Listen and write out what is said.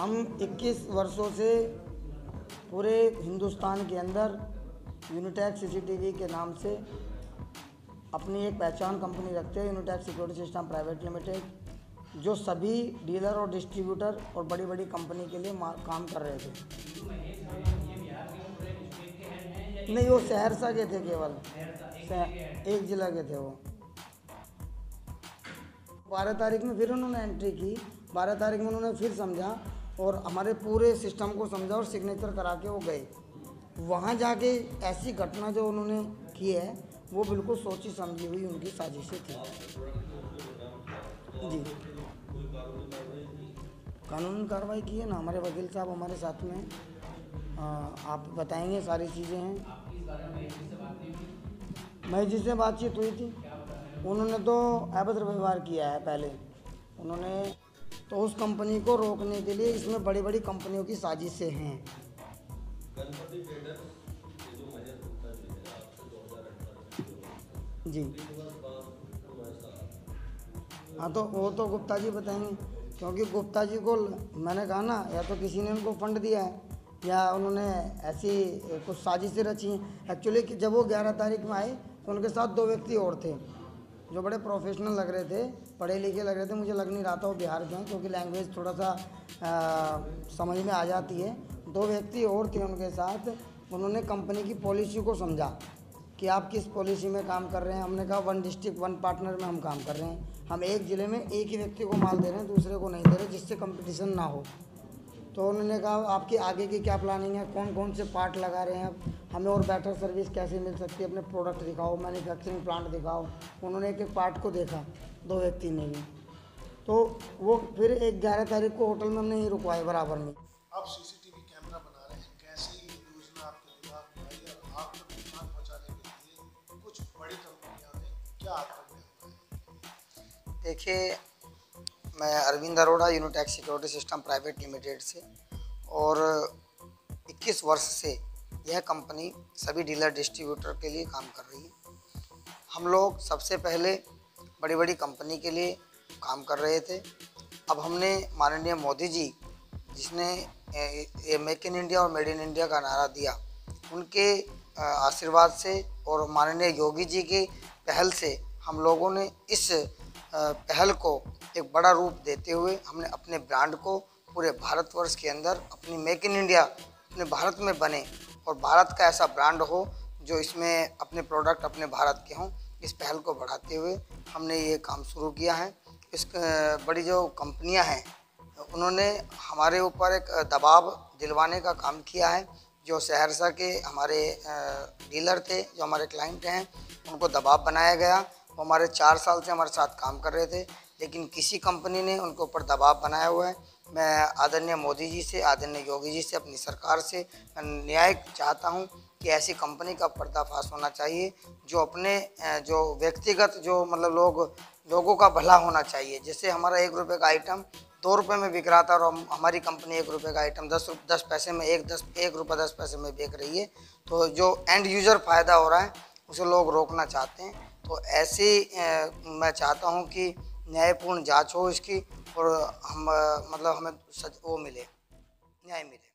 हम 21 वर्षों से पूरे हिंदुस्तान के अंदर यूनिटैक सीसीटीवी के नाम से अपनी एक पहचान कंपनी रखते हैं, यूनिटैक सिक्योरिटी सिस्टम प्राइवेट लिमिटेड, जो सभी डीलर और डिस्ट्रीब्यूटर और बड़ी बड़ी कंपनी के लिए काम कर रहे थे। नहीं, वो सहरसा के थे, केवल एक जिला के थे वो। 12 तारीख में फिर उन्होंने एंट्री की, 12 तारीख में उन्होंने फिर समझा और हमारे पूरे सिस्टम को समझा और सिग्नेचर करा के वो गए। वहाँ जाके ऐसी घटना जो उन्होंने की है वो बिल्कुल सोची समझी हुई उनकी साजिशें थी। जी, कानूनी कार्रवाई की है ना, हमारे वकील साहब हमारे साथ में, आप बताएंगे, सारी चीज़ें हैं। महेश से बातचीत हुई थी, उन्होंने तो अभद्र व्यवहार किया है पहले उन्होंने, तो उस कंपनी को रोकने के लिए इसमें बड़ी बड़ी कंपनियों की साजिशें हैं। जी हाँ, तो वो तो गुप्ता जी बताएंगे, क्योंकि गुप्ता जी को मैंने कहा ना, या तो किसी ने उनको फंड दिया है या उन्होंने ऐसी कुछ साजिशें रची हैं। एक्चुअली जब वो 11 तारीख में आए तो उनके साथ 2 व्यक्ति और थे जो बड़े प्रोफेशनल लग रहे थे, पढ़े लिखे लग रहे थे। मुझे लग नहीं रहा था वो बिहार के हैं, क्योंकि लैंग्वेज थोड़ा सा समझ में आ जाती है। 2 व्यक्ति और थे उनके साथ। उन्होंने कंपनी की पॉलिसी को समझा कि आप किस पॉलिसी में काम कर रहे हैं। हमने कहा 1 डिस्ट्रिक्ट 1 पार्टनर में हम काम कर रहे हैं, हम एक ज़िले में एक ही व्यक्ति को माल दे रहे हैं, दूसरे को नहीं दे रहे, जिससे कंपटीशन ना हो। तो उन्होंने कहा आपकी आगे की क्या प्लानिंग है, कौन कौन से पार्ट लगा रहे हैं, हमें और बेटर सर्विस कैसे मिल सकती है, अपने प्रोडक्ट दिखाओ, मैन्युफैक्चरिंग प्लांट दिखाओ। उन्होंने एक एक पार्ट को देखा, 2 व्यक्ति ने भी। तो वो फिर 11 तारीख को होटल में हमने ही रुकवाए बराबर में। आप सीसीटीवी कैमरा बना रहे हैं, कैसे ये योजना आपके दिमाग में आई और आप तक नुकसान पहुंचाने के लिए कुछ बड़ी कंपनियों ने क्या आत्मनिर्भर हुआ है? देखिए, मैं Arvind Arora, Unitech security system private limited से, और 21 वर्ष से यह कंपनी सभी डीलर डिस्ट्रीब्यूटर के लिए काम कर रही है। हम लोग सबसे पहले बड़ी बड़ी कंपनी के लिए काम कर रहे थे। अब हमने माननीय मोदी जी, जिसने ये मेक इन इंडिया और मेड इन इंडिया का नारा दिया, उनके आशीर्वाद से और माननीय योगी जी की पहल से हम लोगों ने इस पहल को एक बड़ा रूप देते हुए हमने अपने ब्रांड को पूरे भारतवर्ष के अंदर, अपनी मेक इन इंडिया अपने भारत में बने और भारत का ऐसा ब्रांड हो जो इसमें अपने प्रोडक्ट अपने भारत के हों, इस पहल को बढ़ाते हुए हमने ये काम शुरू किया है। इस बड़ी जो कंपनियां हैं उन्होंने हमारे ऊपर एक दबाव दिलवाने का काम किया है। जो सहरसा के हमारे डीलर थे, जो हमारे क्लाइंट हैं, उनको दबाव बनाया गया। वो हमारे 4 साल से हमारे साथ काम कर रहे थे, लेकिन किसी कंपनी ने उनके ऊपर दबाव बनाया हुआ है। मैं आदरणीय मोदी जी से, आदरणीय योगी जी से, अपनी सरकार से न्याय चाहता हूं कि ऐसी कंपनी का पर्दाफाश होना चाहिए जो अपने जो व्यक्तिगत जो मतलब लोगों का भला होना चाहिए। जैसे हमारा 1 रुपये का आइटम 2 रुपये में बिक रहा था और हमारी कंपनी 1 रुपये का आइटम 10 पैसे में 1 रुपये 10 पैसे में बेच रही है, तो जो एंड यूज़र फ़ायदा हो रहा है उसे लोग रोकना चाहते हैं। तो ऐसे मैं चाहता हूं कि न्यायपूर्ण जांच हो इसकी और हम मतलब हमें वो मिले, न्याय मिले।